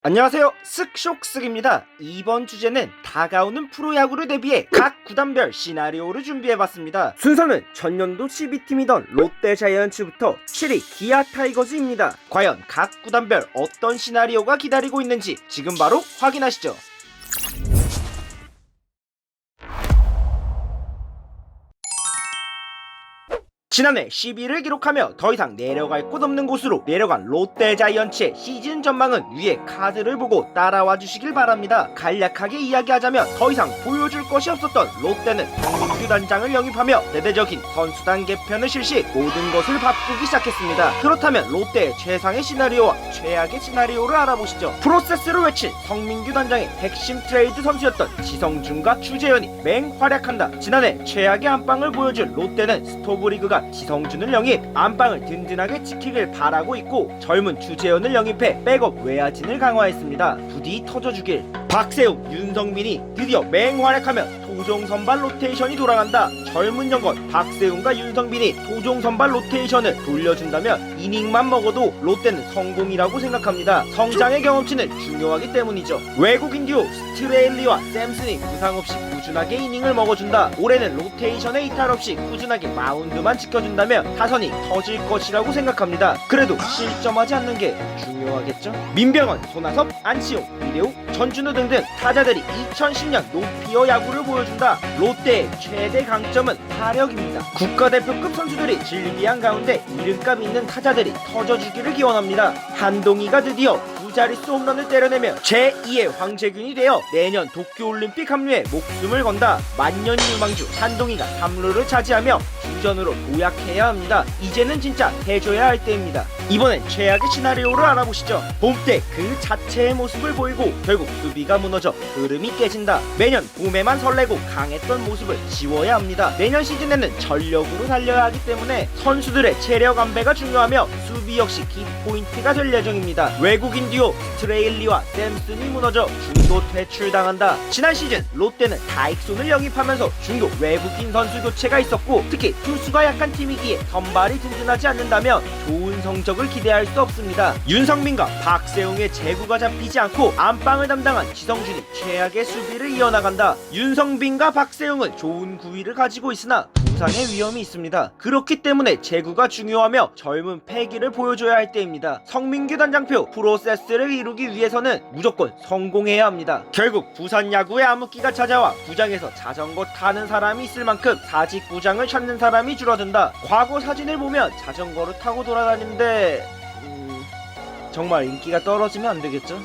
안녕하세요, 쓱쇼쓱입니다. 이번 주제는 다가오는 프로야구를 대비해 각 구단별 시나리오를 준비해봤습니다. 순서는 전년도 12팀이던 롯데자이언츠부터 7위 기아 타이거즈입니다. 과연 각 구단별 어떤 시나리오가 기다리고 있는지 지금 바로 확인하시죠. 지난해 10위를 기록하며 더 이상 내려갈 곳 없는 곳으로 내려간 롯데자이언츠의 시즌 전망은 위에 카드를 보고 따라와 주시길 바랍니다. 간략하게 이야기하자면 더 이상 보여줄 것이 없었던 롯데는 정민규 단장을 영입하며 대대적인 선수단 개편을 실시 모든 것을 바꾸기 시작했습니다. 그렇다면 롯데의 최상의 시나리오와 최악의 시나리오를 알아보시죠. 프로세스를 외친 성민규 단장의 핵심 트레이드 선수였던 지성준과 추재현이 맹활약한다. 지난해 최악의 안방을 보여줄 롯데는 스토브리그가 지성준을 영입, 안방을 든든하게 지키길 바라고 있고 젊은 추재현을 영입해 백업 외야진을 강화했습니다. 부디 터져주길. 박세웅, 윤성민이 드디어 맹활약하며 토종 선발 로테이션이 돌아간다. 젊은 연건 박세웅과 윤성민이 토종 선발 로테이션을 돌려준다면 이닝만 먹어도 롯데는 성공이라고 생각합니다. 성장의 경험치는 중요하기 때문이죠. 외국인 듀오 스트레일리와 샘슨이 부상 없이 꾸준하게 이닝을 먹어준다. 올해는 로테이션에 이탈 없이 꾸준하게 마운드만 지켜준다면 타선이 터질 것이라고 생각합니다. 그래도 실점하지 않는 게 중요하겠죠. 민병헌, 손아섭, 안치홍, 이대호, 전준우 등등 타자들이 2010년 노피어 야구를 보여준다. 롯데의 최대 강점은 타력입니다. 국가대표급 선수들이 질비한 가운데 이름값 있는 타자들이 터져주기를 기원합니다. 한동희가 드디어 두 자릿수 홈런을 때려내며 제2의 황재균이 되어 내년 도쿄올림픽 합류에 목숨을 건다. 만년 유망주 한동희가 3루를 차지하며 주전으로 도약해야 합니다. 이제는 진짜 해줘야 할 때입니다. 이번엔 최악의 시나리오를 알아보시죠. 봄 때 그 자체의 모습을 보이고 결국 수비가 무너져 흐름이 깨진다. 매년 봄에만 설레고 강했던 모습을 지워야 합니다. 내년 시즌에는 전력으로 달려야 하기 때문에 선수들의 체력 안배가 중요하며 수비 역시 키포인트가 될 예정입니다. 외국인 듀오 스트레일리와 샘슨이 무너져 중도 퇴출당한다. 지난 시즌 롯데는 다익손을 영입하면서 중도 외국인 선수 교체가 있었고 특히 투수가 약한 팀이기에 선발이 든든하지 않는다면 좋은 성적을 기대할 수 없습니다. 윤성민과 박세웅의 제구가 잡히지 않고 안방을 담당한 지성준이 최악의 수비를 이어나간다. 윤성빈과 박세웅은 좋은 구위를 가지고 있으나 부상의 위험이 있습니다. 그렇기 때문에 제구가 중요하며 젊은 패기를 보여줘야 할 때입니다. 성민규 단장표 프로세스를 이루기 위해서는 무조건 성공해야 합니다. 결국 부산 야구의 암흑기가 찾아와 구장에서 자전거 타는 사람이 있을 만큼 사직 구장을 찾는 사람이 줄어든다. 과거 사진을 보면 자전거를 타고 돌아다니는데 정말 인기가 떨어지면 안 되겠죠?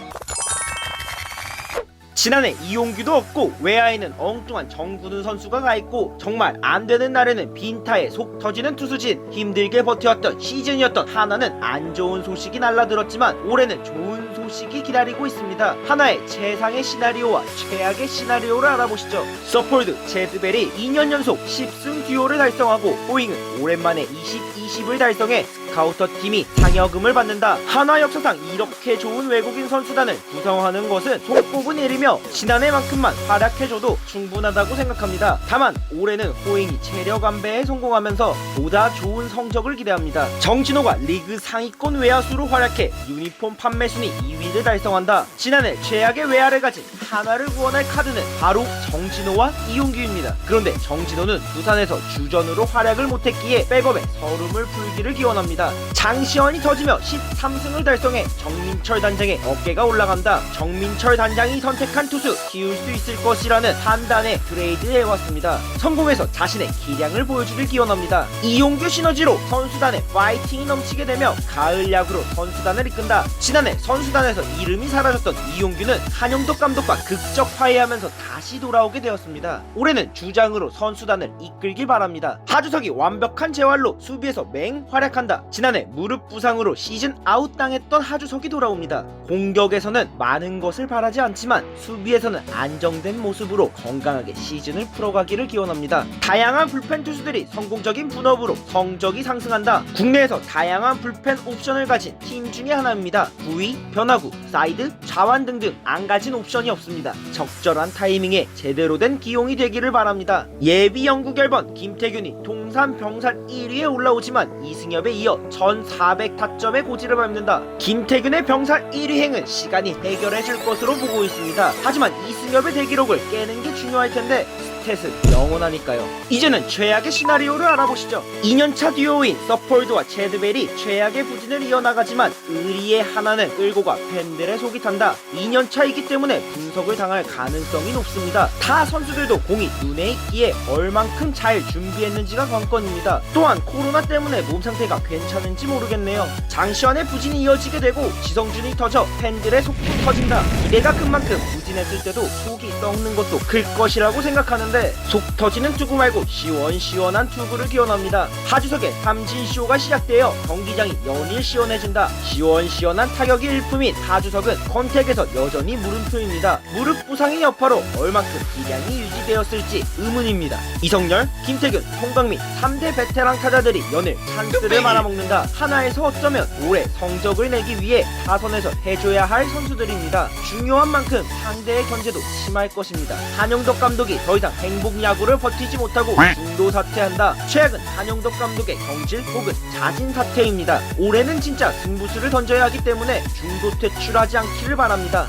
지난해 이용규도 없고 외야에는 엉뚱한 정근우 선수가 가있고 정말 안되는 날에는 빈타에 속 터지는 투수진. 힘들게 버텨왔던 시즌이었던 하나는 안 좋은 소식이 날라들었지만 올해는 좋은 소식이 기다리고 있습니다. 하나의 최상의 시나리오와 최악의 시나리오를 알아보시죠. 서폴드, 제드벨이 2년 연속 10승 듀오를 달성하고 호잉은 오랜만에 20을 달성해 스카우터 팀이 상여금을 받는다. 하나 역사상 이렇게 좋은 외국인 선수단을 구성하는 것은 손꼽은 일이며 지난해만큼만 활약해줘도 충분하다고 생각합니다. 다만 올해는 호잉이 체력 안배에 성공하면서 보다 좋은 성적을 기대합니다. 정진호가 리그 상위권 외야수로 활약해 유니폼 판매 순위 2위를 달성한다. 지난해 최악의 외야를 가진 하나를 구원할 카드는 바로 정진호와 이용규입니다. 그런데 정진호는 부산에서 주전으로 활약을 못했기에 백업에 서름을 풀기를 기원합니다. 장시환이 터지며 13승을 달성해 정민철 단장의 어깨가 올라간다. 정민철 단장이 선택한 투수 키울 수 있을 것이라는 판단에 트레이드해왔습니다. 성공해서 자신의 기량을 보여주길 기원합니다. 이용규 시너지로 선수단에 파이팅이 넘치게 되며 가을 야구로 선수단을 이끈다. 지난해 선수단에서 이름이 사라졌던 이용규는 한영덕 감독과 극적 화해하면서 다시 돌아오게 되었습니다. 올해는 주장으로 선수단을 이끌길 바랍니다. 하주석이 완벽한 재활로 수비에서 맹활약한다. 지난해 무릎 부상으로 시즌 아웃 당했던 하주석이 돌아옵니다. 공격에서는 많은 것을 바라지 않지만 수비에서는 안정된 모습으로 건강하게 시즌을 풀어가기를 기원합니다. 다양한 불펜 투수들이 성공적인 분업으로 성적이 상승한다. 국내에서 다양한 불펜 옵션을 가진 팀 중에 하나입니다. 부위, 변화구, 사이드, 좌완 등등 안 가진 옵션이 없습니다. 적절한 타이밍에 제대로 된 기용이 되기를 바랍니다. 예비 영구 결번 김태균이 통산 병살 1위에 올라오지만 이승엽에 이어 1400타점의 고지를 밟는다. 김태균의 병살 1위 행은 시간이 해결해줄 것으로 보고 있습니다. 하지만 이승엽의 대기록을 깨는 게 중요할 텐데 스탯은 영원하니까요. 이제는 최악의 시나리오를 알아보시죠. 2년차 듀오인 서폴드와 체드벨이 최악의 부진을 이어나가지만 의리의 하나는 끌고 가 팬들의 속이 탄다. 2년차이기 때문에 분석을 당할 가능성이 높습니다. 타 선수들도 공이 눈에 있기에 얼만큼 잘 준비했는지가 관건입니다. 또한 코로나 때문에 몸 상태가 괜찮은지 모르겠네요. 장시환의 부진이 이어지게 되고 지성준이 터져 팬들의 속도 터진다. 기대가 큰 만큼 부진했을 때도 속이 썩는 것도 클 것이라고 생각하는데 속 터지는 투구 말고 시원시원한 투구를 기원합니다. 하주석의 삼진쇼가 시작되어 경기장이 연일 시원해진다. 시원시원한 타격이 일품인 하주석은 컨택에서 여전히 물음표입니다. 무릎 부상의 여파로 얼만큼 기량이 유지되었을지 의문입니다. 이성열, 김태균, 송강민 3대 베테랑 타자들이 연일 찬스를 말아먹는다. 하나에서 어쩌면 올해 성적을 내기 위해 타선에서 해줘야 할 선수들입니다. 중요한 만큼 상대의 견제도 심할 것입니다. 한영덕 감독이 더 이상 행복 야구를 버티지 못하고 중도 사퇴한다. 최악은 한영덕 감독의 경질 혹은 자진 사퇴입니다. 올해는 진짜 승부수를 던져야 하기 때문에 중도 퇴출하지 않기를 바랍니다.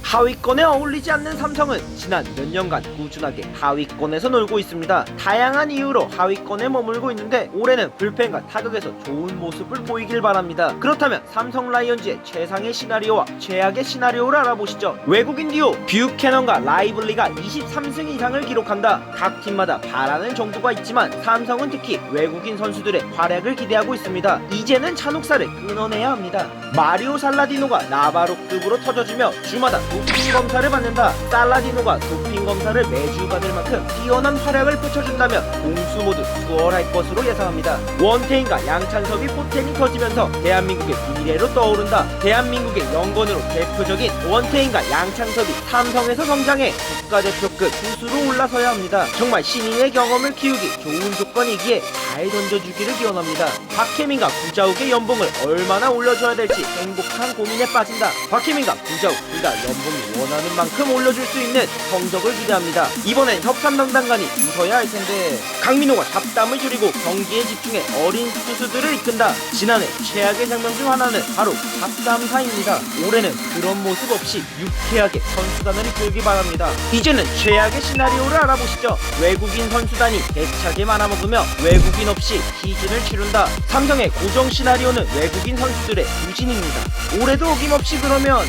하위권에 어울리지 않는 삼성은 지난 몇 년간 꾸준하게 하위권에서 놀고 있습니다. 다양한 이유로 하위권에 머물고 있는데 올해는 불펜과 타격에서 좋은 모습을 보이길 바랍니다. 그렇다면 삼성 라이온즈의 최상의 시나리오와 최악의 시나리오를 알아보시죠. 외국인 듀오 뷰캐넌과 라이블리가 23승 이상을 기록한다. 각 팀마다 바라는 정도가 있지만 삼성은 특히 외국인 선수들의 활약을 기대하고 있습니다. 이제는 잔혹사를 끊어내야 합니다. 마리오 살라디노가 나바로급으로 터져주며 주마다 도핑 검사를 받는다. 살라디노가 도핑 검사를 매주 받을 만큼 뛰어난 활약을 펼쳐준다면 공수 모두 수월할 것으로 예상합니다. 원태인과 양찬섭이 포텐이 터지면서 대한민국의 미래로 떠오른다. 대한민국의 영건으로 대표적인 원태인과 양찬섭이 삼성에서 성장해 국가대표급 투수로 올라서야 합니다. 정말 신인의 경험을 키우기 좋은 조건이기에 잘 던져주기를 기원합니다. 박혜민과 구자욱의 연봉을 얼마나 올려줘야 될지 행복한 고민에 빠진다. 박혜민과 구자욱 둘 다 연봉이 원하는 만큼 올려줄 수 있는 성적을 기대합니다. 이번엔 협상당당간이 웃어야 할 텐데 강민호가 잡담을 줄이고 경기에 집중해 어린 투수들을 이끈다. 지난해 최악의 장면 중 하나는 바로 잡담사입니다. 올해는 그런 모습 없이 유쾌하게 선수단을 이끌기 바랍니다. 이제는 최악의 시나리오를 알아보시죠. 외국인 선수단이 대차게 말아먹으며 외국인 없이 시즌을 치른다. 삼성의 고정 시나리오는 외국인 선수들의 부진입니다. 올해도 어김없이 그러면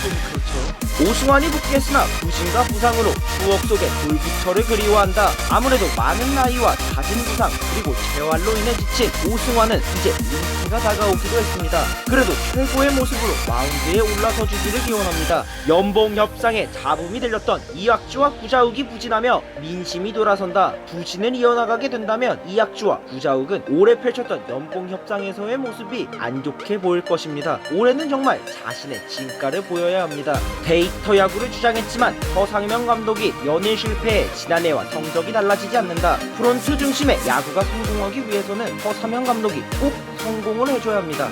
좀 그렇죠. 오승환이 복귀했으나 부진과 부상으로 추억 속의 돌부처를 그리워한다. 아무래도 많은 나이와 잦은 부상 그리고 재활로 인해 지친 오승환은 이제 인기가 다가오기도 했습니다. 그래도 최고의 모습으로 마운드에 올라서 주기를 기원합니다. 연봉 협상에 잡음이 들렸던 이학주와 구자욱이 부진하며 민심이 돌아선다. 부진을 이어나가게 된다면 이학주와 구자욱은 올해 펼쳤던 연봉 협상에서의 모습이 안 좋게 보일 것입니다. 올해는 정말 자신의 진가를 보여야 합니다. 데이터 야구를 주장했지만 허상명 감독이 연일 실패해 지난해와 성적이 달라지지 않는다. 프론트 중심의 야구가 성공하기 위해서는 허상명 감독이 꼭 성공을 해줘야 합니다.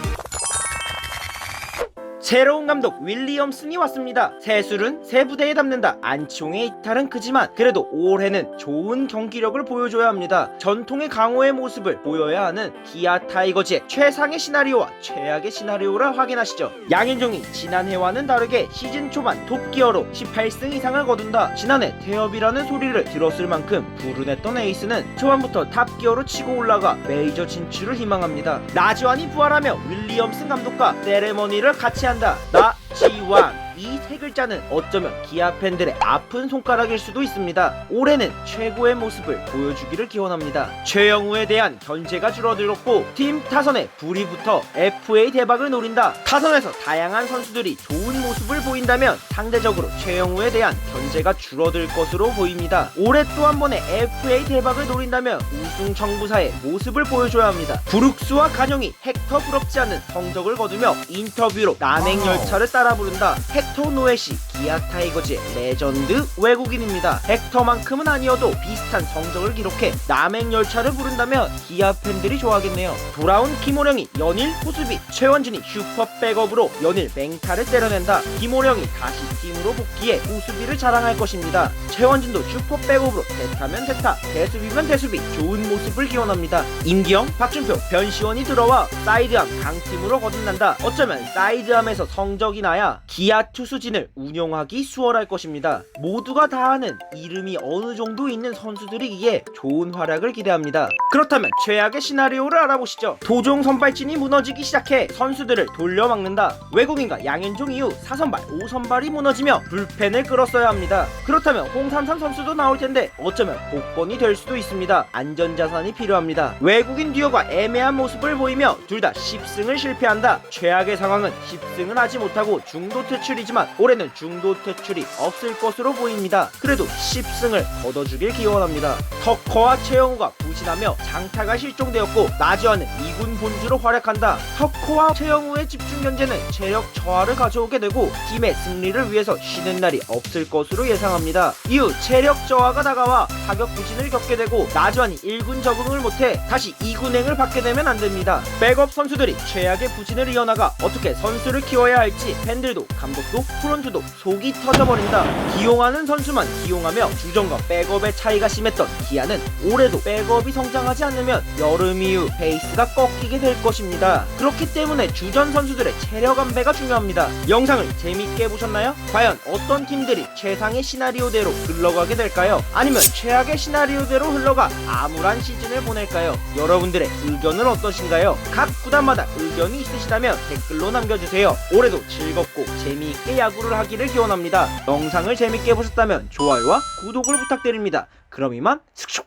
새로운 감독 윌리엄슨이 왔습니다. 새 술은 새 부대에 담는다. 안치홍의 이탈은 크지만 그래도 올해는 좋은 경기력을 보여줘야 합니다. 전통의 강호의 모습을 보여야 하는 기아 타이거즈의 최상의 시나리오와 최악의 시나리오를 확인하시죠. 양현종이 지난해와는 다르게 시즌 초반 톱기어로 18승 이상을 거둔다. 지난해 태엽이라는 소리를 들었을 만큼 불운했던 에이스는 초반부터 탑기어로 치고 올라가 메이저 진출을 희망합니다. 나지완이 부활하며 윌리엄슨 감독과 세레머니를 같이 한다. 나지완 이 세 글자는 어쩌면 기아 팬들의 아픈 손가락일 수도 있습니다. 올해는 최고의 모습을 보여주기를 기원합니다. 최영우에 대한 견제가 줄어들었고 팀 타선에 불이 붙어 FA 대박을 노린다. 타선에서 다양한 선수들이 좋은 모습을 보인다면 상대적으로 최영우에 대한 견제가 줄어들 것으로 보입니다. 올해 또 한 번의 FA 대박을 노린다면 우승 정부사의 모습을 보여줘야 합니다. 브룩스와 간영이 헥터 부럽지 않은 성적을 거두며 인터뷰로 난행열차를 따라 부른다. 헥터 노에시 기아 타이거즈의 레전드 외국인입니다. 헥터만큼은 아니어도 비슷한 성적을 기록해 남행열차를 부른다면 기아 팬들이 좋아하겠네요. 돌아온 김호령이 연일 호수비, 최원진이 슈퍼 백업으로 연일 맹타를 때려낸다. 김호령이 다시 팀으로 복귀해 호수비를 자랑할 것입니다. 최원진도 슈퍼 백업으로 대타면 대타, 대수비면 대수비, 좋은 모습을 기원합니다. 임기영, 박준표, 변시원이 들어와 사이드암 강팀으로 거듭난다. 어쩌면 사이드암에서 성적이 나야 기아 투수진을 운용하기 수월할 것입니다. 모두가 다 아는 이름이 어느 정도 있는 선수들이기에 좋은 활약을 기대합니다. 그렇다면 최악의 시나리오를 알아보시죠. 도종 선발진이 무너지기 시작해 선수들을 돌려막는다. 외국인과 양현종 이후 4선발, 5선발이 무너지며 불펜을 끌었어야 합니다. 그렇다면 홍삼삼 선수도 나올 텐데 어쩌면 복권이 될 수도 있습니다. 안전자산이 필요합니다. 외국인 듀오가 애매한 모습을 보이며 둘 다 10승을 실패한다. 최악의 상황은 10승은 하지 못하고 중도 퇴출이지만 올해는 중도 퇴출이 없을 것으로 보입니다. 그래도 10승을 거둬주길 기원합니다. 터커와 최영우가 부진하며 장타가 실종되었고 나지와는 2군 본주로 활약한다. 터커와 최영우의 집중 견제는 체력 저하를 가져오게 되고 팀의 승리를 위해서 쉬는 날이 없을 것으로 예상합니다. 이후 체력 저하가 다가와 타격 부진을 겪게 되고 나지완이 1군 적응을 못해 다시 2군행을 받게 되면 안됩니다. 백업 선수들이 최악의 부진을 이어나가 어떻게 선수를 키워야 할지 팬들도 감독도 프론트도 속이 터져버린다. 기용하는 선수만 기용하며 주전과 백업의 차이가 심했던 기아는 올해도 백업이 성장하지 않으면 여름 이후 페이스가 꺾이게 될 것입니다. 그렇기 때문에 주전 선수들의 체력 안배가 중요합니다. 영상을 재밌게 보셨나요? 과연 어떤 팀들이 최상의 시나리오대로 흘러가게 될까요? 아니면 최악의 시나리오대로 흘러가 암울한 시즌을 보낼까요? 여러분들의 의견은 어떠신가요? 각 구단마다 의견이 있으시다면 댓글로 남겨주세요. 올해도 즐겁고 재미있게 야구를 하기를 기원합니다. 영상을 재밌게 보셨다면 좋아요와 구독을 부탁드립니다. 그럼 이만 슥슉.